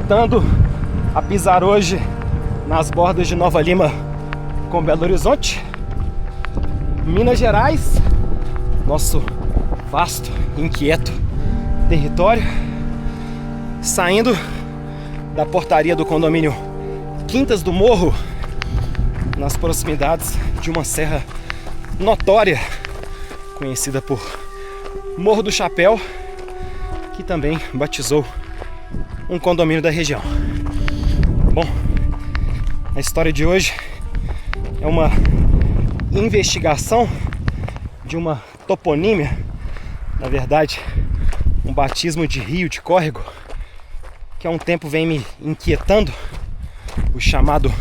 voltando a pisar hoje nas bordas de Nova Lima com Belo Horizonte, Minas Gerais, nosso vasto e inquieto território, saindo da portaria do condomínio Quintas do Morro, nas proximidades de uma serra notória, conhecida por Morro do Chapéu, que também batizou um condomínio da região. Bom, a história de hoje é uma investigação de uma toponímia, na verdade, um batismo de rio, de córrego, que há um tempo vem me inquietando, o chamado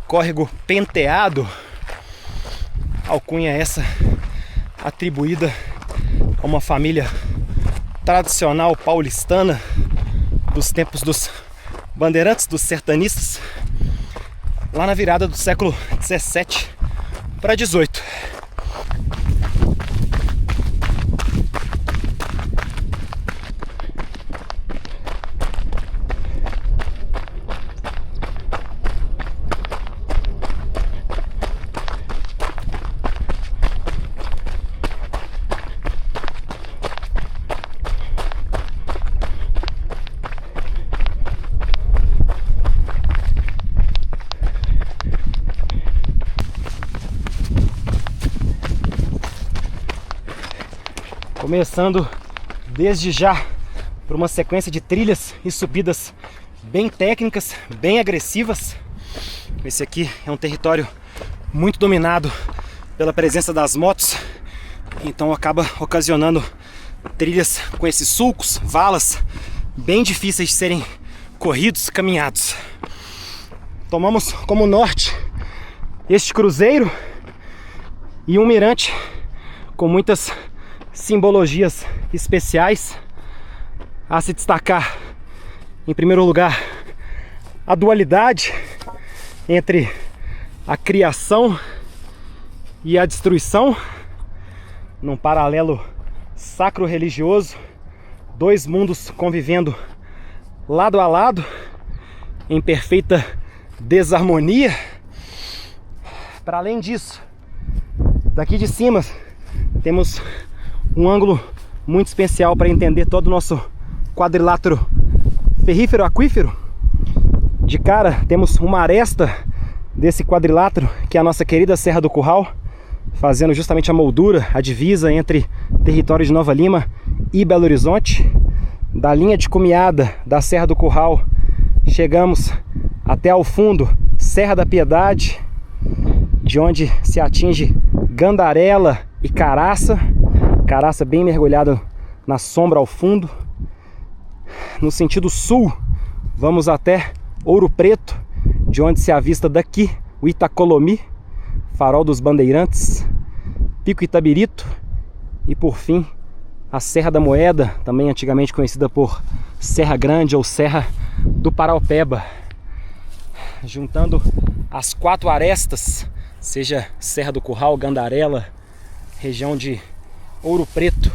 córrego penteado, alcunha essa atribuída a uma família tradicional paulistana dos tempos dos bandeirantes, dos sertanistas, lá na virada do século 17 para 18. Começando desde já por uma sequência de trilhas e subidas bem técnicas, bem agressivas. Esse aqui é um território muito dominado pela presença das motos, então acaba ocasionando trilhas com esses sulcos, valas bem difíceis de serem corridos, caminhados. Tomamos como norte este cruzeiro e um mirante com muitas simbologias especiais, a se destacar, em primeiro lugar, a dualidade entre a criação e a destruição, num paralelo sacro-religioso, dois mundos convivendo lado a lado, em perfeita desarmonia. Para além disso, daqui de cima temos um ângulo muito especial para entender todo o nosso quadrilátero ferrífero aquífero. De cara temos uma aresta desse quadrilátero, que é a nossa querida Serra do Curral, fazendo justamente a moldura, a divisa entre território de Nova Lima e Belo Horizonte. Da linha de cumeada da Serra do Curral chegamos até ao fundo Serra da Piedade, de onde se atinge Gandarela e Caraça bem mergulhada na sombra ao fundo. No sentido sul, vamos até Ouro Preto, de onde se avista daqui o Itacolomi, Farol dos Bandeirantes, Pico Itabirito e, por fim, a Serra da Moeda, também antigamente conhecida por Serra Grande ou Serra do Paraupeba. Juntando as quatro arestas, seja Serra do Curral, Gandarela, região de Ouro Preto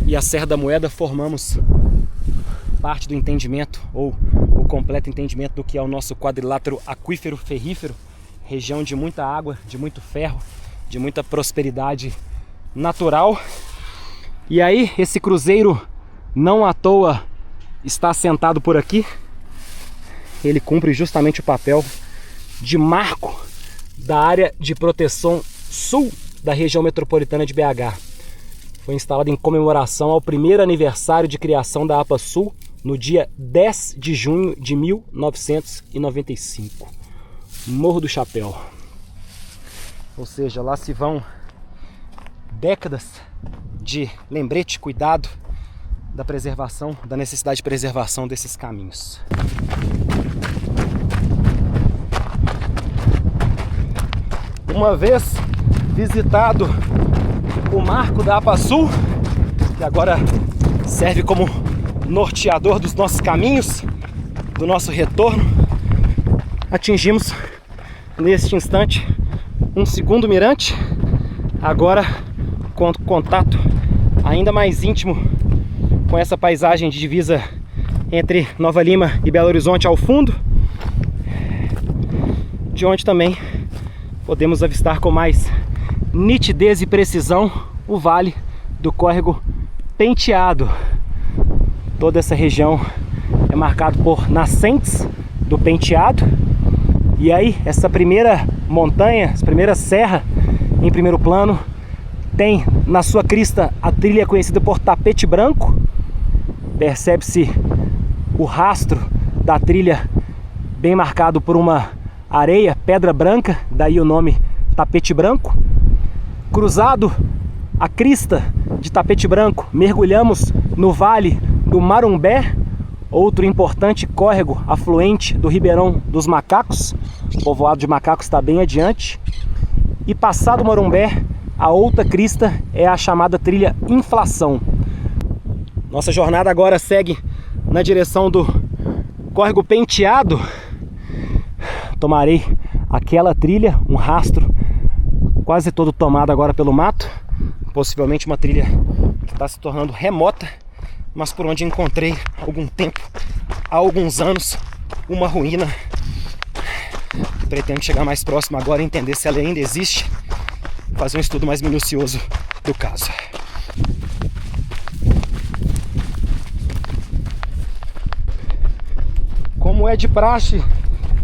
e a Serra da Moeda, formamos parte do entendimento, ou o completo entendimento do que é o nosso quadrilátero aquífero ferrífero, região de muita água, de muito ferro, de muita prosperidade natural. E aí, esse cruzeiro não à toa está assentado por aqui. Ele cumpre justamente o papel de marco da área de proteção sul da região metropolitana de BH. Foi instalado em comemoração ao primeiro aniversário de criação da APA Sul, no dia 10 de junho de 1995. Morro do Chapéu. Ou seja, lá se vão décadas de lembrete, cuidado da preservação, da necessidade de preservação desses caminhos. Uma vez visitado o marco da APA Sul, que agora serve como norteador dos nossos caminhos, do nosso retorno, atingimos neste instante um segundo mirante, agora com contato ainda mais íntimo com essa paisagem de divisa entre Nova Lima e Belo Horizonte ao fundo, de onde também podemos avistar com mais nitidez e precisão o vale do córrego Penteado. Toda essa região é marcada por nascentes do Penteado. E aí, essa primeira montanha, essa primeira serra em primeiro plano, tem na sua crista a trilha conhecida por Tapete Branco. Percebe-se o rastro da trilha bem marcado por uma areia, pedra branca, daí o nome Tapete Branco. Cruzado a crista de Tapete Branco, mergulhamos no vale do Marumbé, outro importante córrego afluente do Ribeirão dos Macacos. O povoado de Macacos está bem adiante. E passado o Marumbé, a outra crista é a chamada trilha Inflação. Nossa jornada agora segue na direção do córrego Penteado. Tomarei aquela trilha, um rastro quase todo tomado agora pelo mato. Possivelmente uma trilha que está se tornando remota, mas por onde encontrei há algum tempo, há alguns anos, uma ruína. Pretendo chegar mais próximo agora e entender se ela ainda existe, fazer um estudo mais minucioso do caso. Como é de praxe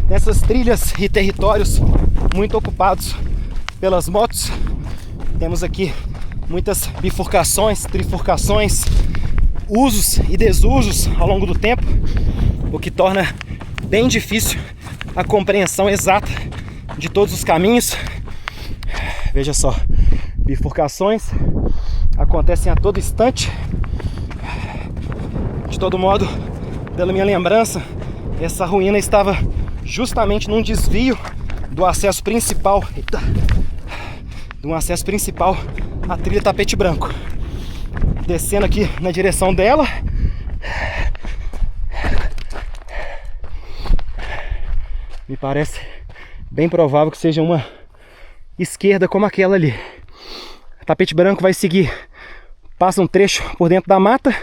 nessas trilhas e territórios muito ocupados pelas motos, temos aqui muitas bifurcações, trifurcações, usos e desusos ao longo do tempo, o que torna bem difícil a compreensão exata de todos os caminhos. Veja só, bifurcações acontecem a todo instante. De todo modo, pela minha lembrança, essa ruína estava justamente num desvio do acesso principal, à trilha Tapete Branco. Descendo aqui na direção dela, me parece bem provável que seja uma esquerda como aquela ali. Tapete Branco vai seguir, passa um trecho por dentro da mata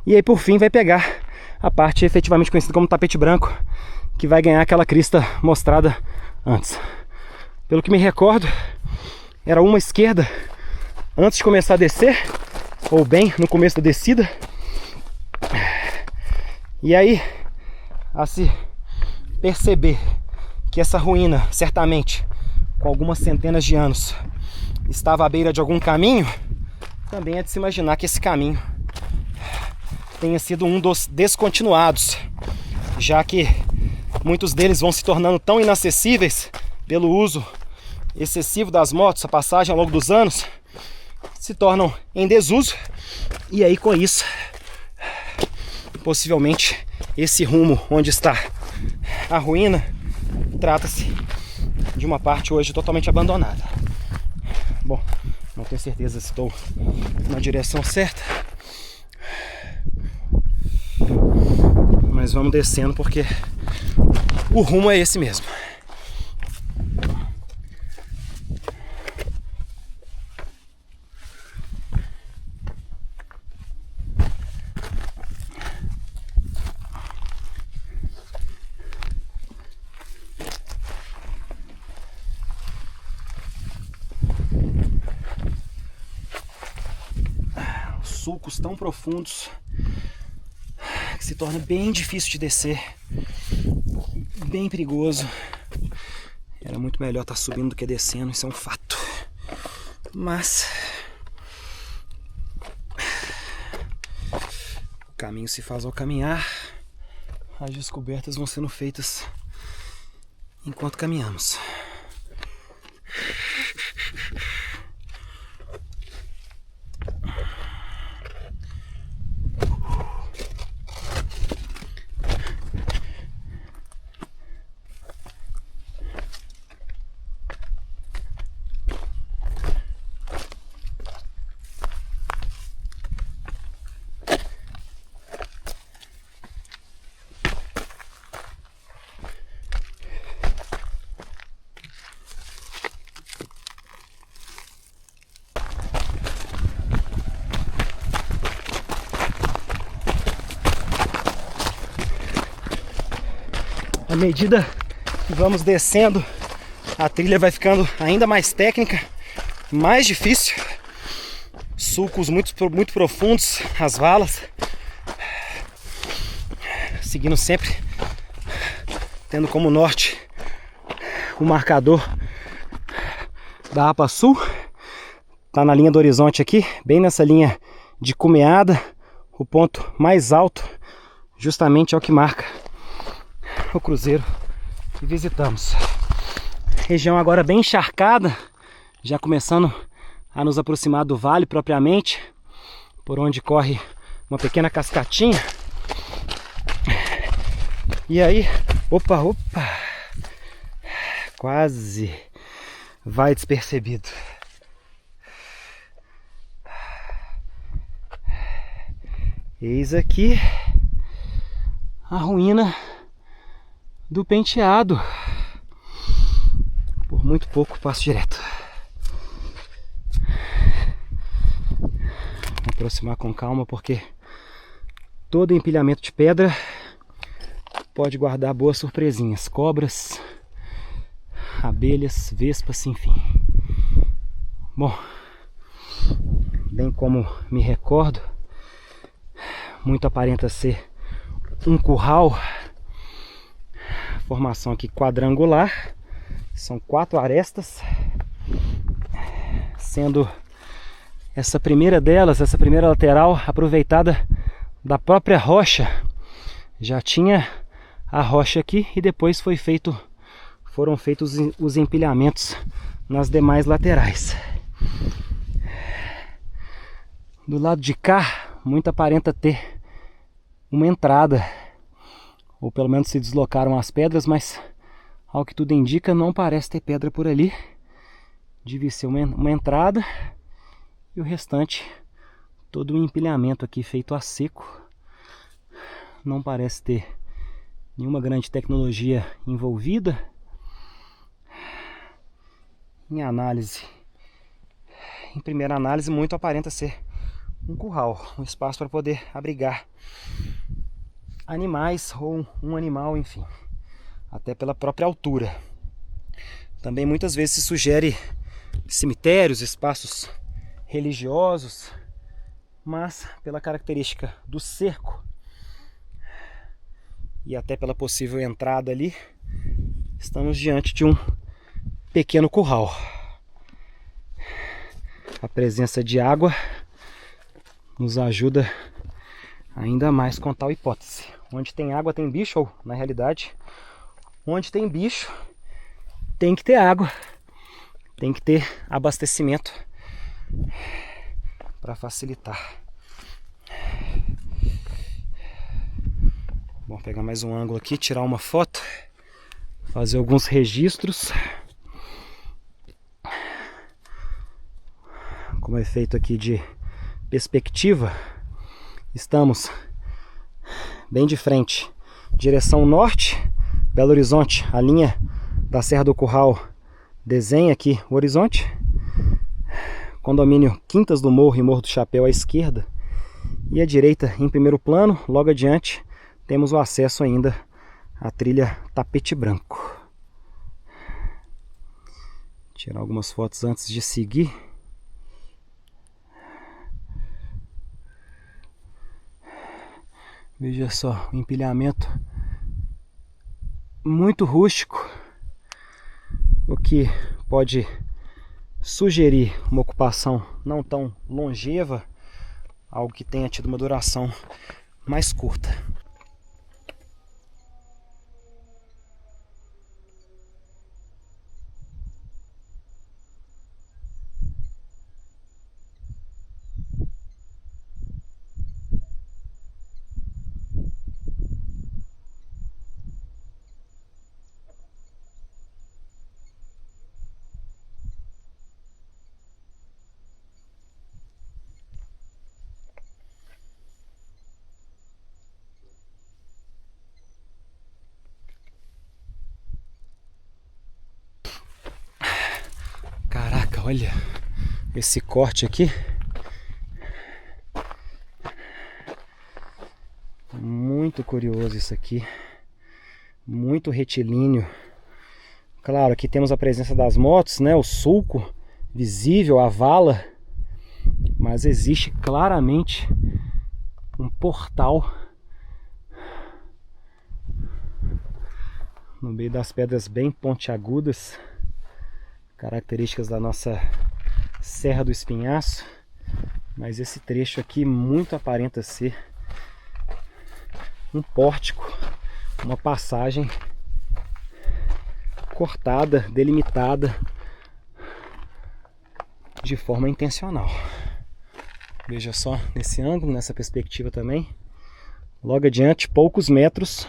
e aí por fim vai pegar a parte efetivamente conhecida como Tapete Branco, que vai ganhar aquela crista mostrada antes. Pelo que me recordo, era uma esquerda antes de começar a descer, ou bem no começo da descida. E aí, a se perceber que essa ruína, certamente com algumas centenas de anos, estava à beira de algum caminho, também é de se imaginar que esse caminho tenha sido um dos descontinuados, já que muitos deles vão se tornando tão inacessíveis pelo uso excessivo das motos, a passagem ao longo dos anos, se tornam em desuso, e aí com isso, possivelmente, esse rumo onde está a ruína, trata-se de uma parte hoje totalmente abandonada. Bom, não tenho certeza se estou na direção certa, mas vamos descendo porque o rumo é esse mesmo. Sulcos tão profundos que se torna bem difícil de descer, bem perigoso. Era muito melhor estar subindo do que descendo, isso é um fato. Mas o caminho se faz ao caminhar, as descobertas vão sendo feitas enquanto caminhamos. medida que vamos descendo, a trilha vai ficando ainda mais técnica, mais difícil. Sulcos muito profundos, as valas. Seguindo sempre, tendo como norte o marcador da APA Sul. Tá na linha do horizonte aqui, bem nessa linha de cumeada. O ponto mais alto justamente é o que marca o cruzeiro que visitamos. Região agora bem encharcada, já começando a nos aproximar do vale propriamente, por onde corre uma pequena cascatinha. E aí, opa, quase vai despercebido. Eis aqui a ruína do Penteado. Por muito pouco passo direto. Vou aproximar com calma porque todo empilhamento de pedra pode guardar boas surpresinhas. Cobras, abelhas, vespas, enfim. Bom, bem como me recordo, muito aparenta ser um curral. Formação aqui quadrangular. São 4 arestas, sendo essa primeira delas, essa primeira lateral, aproveitada da própria rocha. Já tinha a rocha aqui e depois foram feitos os empilhamentos nas demais laterais. Do lado de cá, muito aparenta ter uma entrada, ou pelo menos se deslocaram as pedras, mas ao que tudo indica, não parece ter pedra por ali. Devia ser uma entrada. E o restante, todo um empilhamento aqui feito a seco. Não parece ter nenhuma grande tecnologia envolvida. Em primeira análise, muito aparenta ser um curral. Um espaço para poder abrigar animais ou um animal, enfim. Até pela própria altura. Também muitas vezes se sugere cemitérios, espaços religiosos, mas pela característica do cerco e até pela possível entrada ali, estamos diante de um pequeno curral. A presença de água nos ajuda ainda mais com tal hipótese. Onde tem água tem bicho, ou na realidade, onde tem bicho, tem que ter água, tem que ter abastecimento para facilitar. Bom, pegar mais um ângulo aqui, tirar uma foto, fazer alguns registros. Como efeito aqui de perspectiva, estamos bem de frente, direção norte, Belo Horizonte. A linha da Serra do Curral desenha aqui o horizonte. Condomínio Quintas do Morro e Morro do Chapéu à esquerda. E à direita, em primeiro plano, logo adiante, temos o acesso ainda à trilha Tapete Branco. Tirar algumas fotos antes de seguir. Veja só, o empilhamento muito rústico, o que pode sugerir uma ocupação não tão longeva, algo que tenha tido uma duração mais curta. Olha esse corte aqui. Muito curioso isso aqui. muito retilíneo. Claro, aqui temos a presença das motos, né? O sulco visível, a vala, mas existe claramente um portal no meio das pedras bem pontiagudas, características da nossa Serra do Espinhaço. Mas esse trecho aqui muito aparenta ser um pórtico, uma passagem cortada, delimitada de forma intencional. Veja só nesse ângulo, nessa perspectiva também. Logo adiante, poucos metros,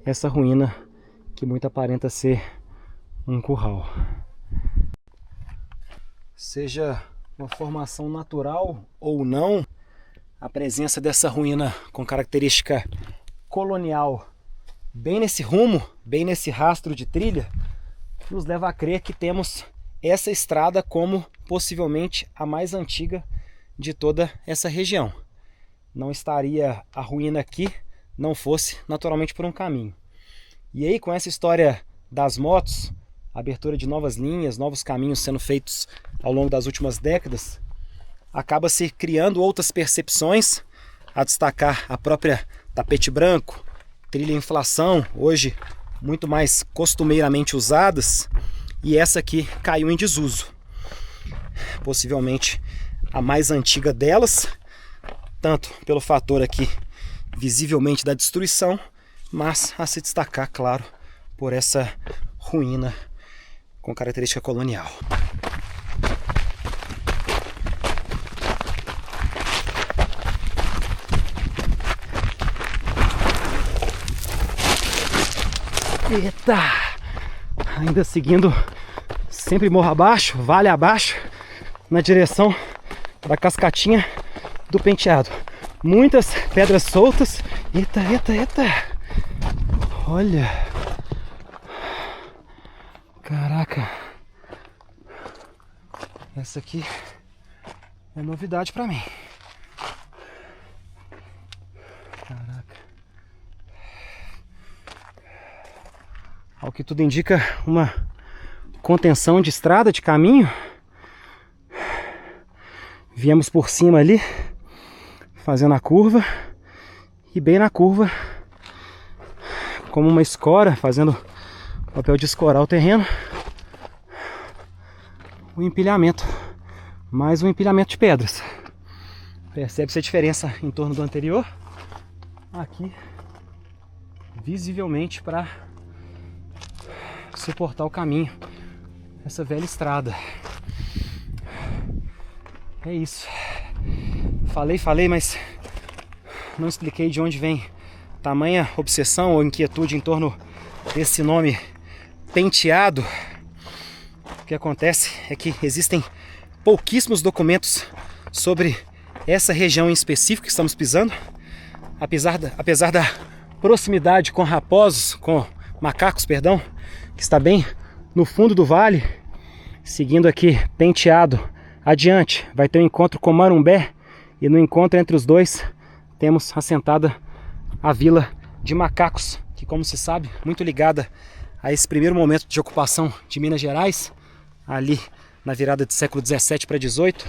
essa ruína que muito aparenta ser um curral. Seja uma formação natural ou não, a presença dessa ruína com característica colonial bem nesse rumo, bem nesse rastro de trilha, nos leva a crer que temos essa estrada como possivelmente a mais antiga de toda essa região. Não estaria a ruína aqui, não fosse naturalmente por um caminho. E aí, com essa história das motos, a abertura de novas linhas, novos caminhos sendo feitos ao longo das últimas décadas, acaba se criando outras percepções, a destacar a própria tapete branco, trilha inflação, hoje muito mais costumeiramente usadas, e essa aqui caiu em desuso. Possivelmente a mais antiga delas, tanto pelo fator aqui visivelmente da destruição, mas a se destacar, claro, por essa ruína com característica colonial. Eita! Ainda seguindo sempre morro abaixo, vale abaixo, na direção da cascatinha do Penteado. Muitas pedras soltas. Eita, eita, eita! Olha! Caraca! Essa aqui é novidade pra mim. Caraca! Ao que tudo indica, uma contenção de estrada, de caminho. Viemos por cima ali, fazendo a curva, e bem na curva, como uma escora, fazendo o papel de escorar o terreno, o empilhamento, mais um empilhamento de pedras. Percebe-se a diferença em torno do anterior? Aqui, visivelmente, para suportar o caminho, essa velha estrada. É isso. Falei, mas não expliquei de onde vem tamanha obsessão ou inquietude em torno desse nome Penteado. O que acontece é que existem pouquíssimos documentos sobre essa região em específico que estamos pisando. Apesar da proximidade com raposos, com macacos, perdão, que está bem no fundo do vale, seguindo aqui Penteado adiante, vai ter um encontro com Marumbé, e no encontro entre os dois temos assentada a Vila de Macacos, que, como se sabe, muito ligada a esse primeiro momento de ocupação de Minas Gerais, ali na virada de século 17 para 18,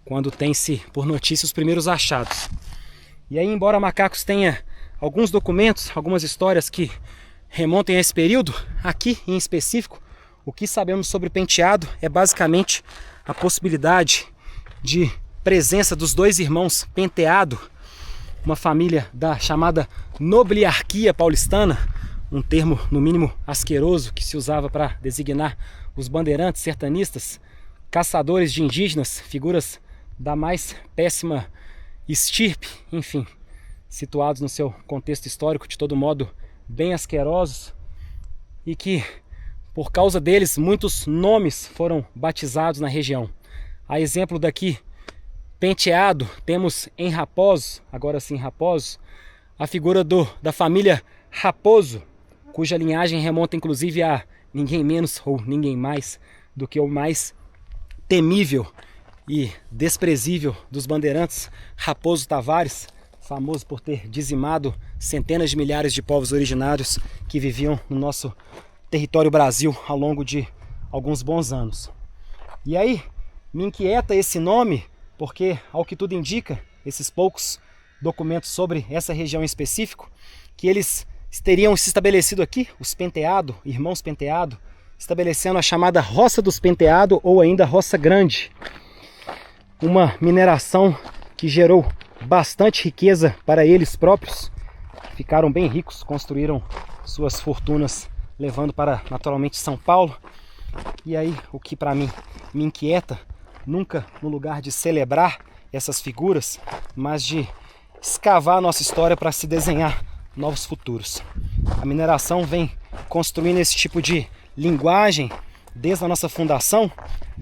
quando tem-se por notícia os primeiros achados. E aí, embora Macacos tenha alguns documentos, algumas histórias que remontem a esse período, aqui em específico, o que sabemos sobre Penteado é basicamente a possibilidade de presença dos dois irmãos Penteado, uma família da chamada nobiliarquia paulistana, um termo no mínimo asqueroso que se usava para designar os bandeirantes sertanistas, caçadores de indígenas, figuras da mais péssima estirpe, enfim, situados no seu contexto histórico de todo modo bem asquerosos, e que por causa deles muitos nomes foram batizados na região. A exemplo daqui, Penteado, temos em Raposo, agora sim Raposo, a figura da família Raposo, cuja linhagem remonta inclusive a ninguém menos ou ninguém mais do que o mais temível e desprezível dos bandeirantes, Raposo Tavares, famoso por ter dizimado centenas de milhares de povos originários que viviam no nosso território Brasil ao longo de alguns bons anos. E aí me inquieta esse nome, porque, ao que tudo indica, esses poucos documentos sobre essa região em específico, que eles teriam se estabelecido aqui, os Penteado, irmãos Penteado, estabelecendo a chamada Roça dos Penteado ou ainda Roça Grande. Uma mineração que gerou bastante riqueza para eles próprios, ficaram bem ricos, construíram suas fortunas levando para naturalmente São Paulo. E aí o que para mim me inquieta, nunca no lugar de celebrar essas figuras, mas de escavar a nossa história para se desenhar novos futuros. A mineração vem construindo esse tipo de linguagem desde a nossa fundação.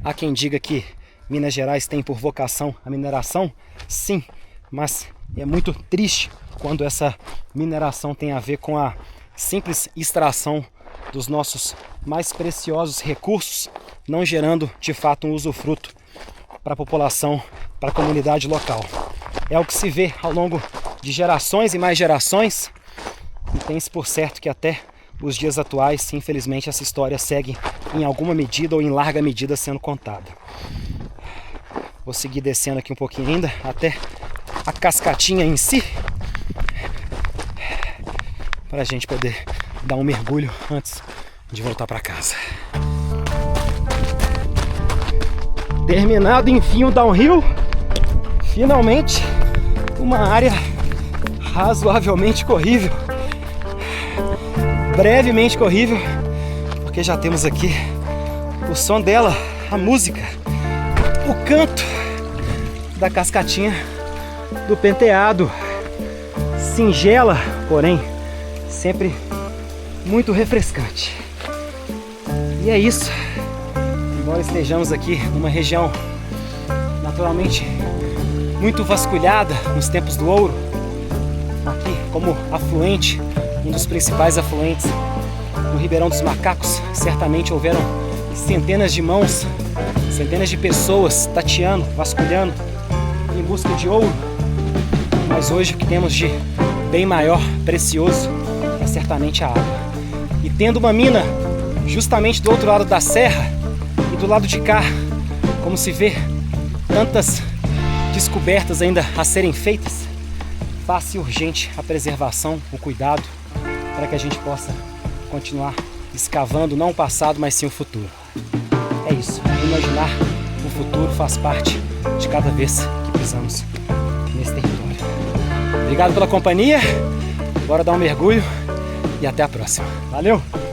Há quem diga que Minas Gerais tem por vocação a mineração, sim, mas é muito triste quando essa mineração tem a ver com a simples extração dos nossos mais preciosos recursos, não gerando de fato um usufruto para a população, para a comunidade local. É o que se vê ao longo de gerações e mais gerações, e tem-se por certo que até os dias atuais, infelizmente, essa história segue em alguma medida ou em larga medida sendo contada. Vou seguir descendo aqui um pouquinho ainda, até a cascatinha em si, para a gente poder dar um mergulho antes de voltar para casa. Terminado enfim o downhill, finalmente uma área razoavelmente corrível, brevemente corrível, porque já temos aqui o som dela, a música, o canto da cascatinha do Penteado, singela, porém sempre muito refrescante. E é isso. Embora estejamos aqui numa região naturalmente muito vasculhada nos tempos do ouro, aqui como afluente, um dos principais afluentes do Ribeirão dos Macacos, certamente houveram centenas de mãos, centenas de pessoas tateando, vasculhando em busca de ouro, mas hoje o que temos de bem maior, precioso, é certamente a água. E tendo uma mina justamente do outro lado da serra e do lado de cá, como se vê tantas descobertas ainda a serem feitas, faz-se urgente a preservação, o cuidado, para que a gente possa continuar escavando não o passado, mas sim o futuro. É isso, imaginar o futuro faz parte de cada vez que pisamos nesse território. Obrigado pela companhia, bora dar um mergulho e até a próxima. Valeu!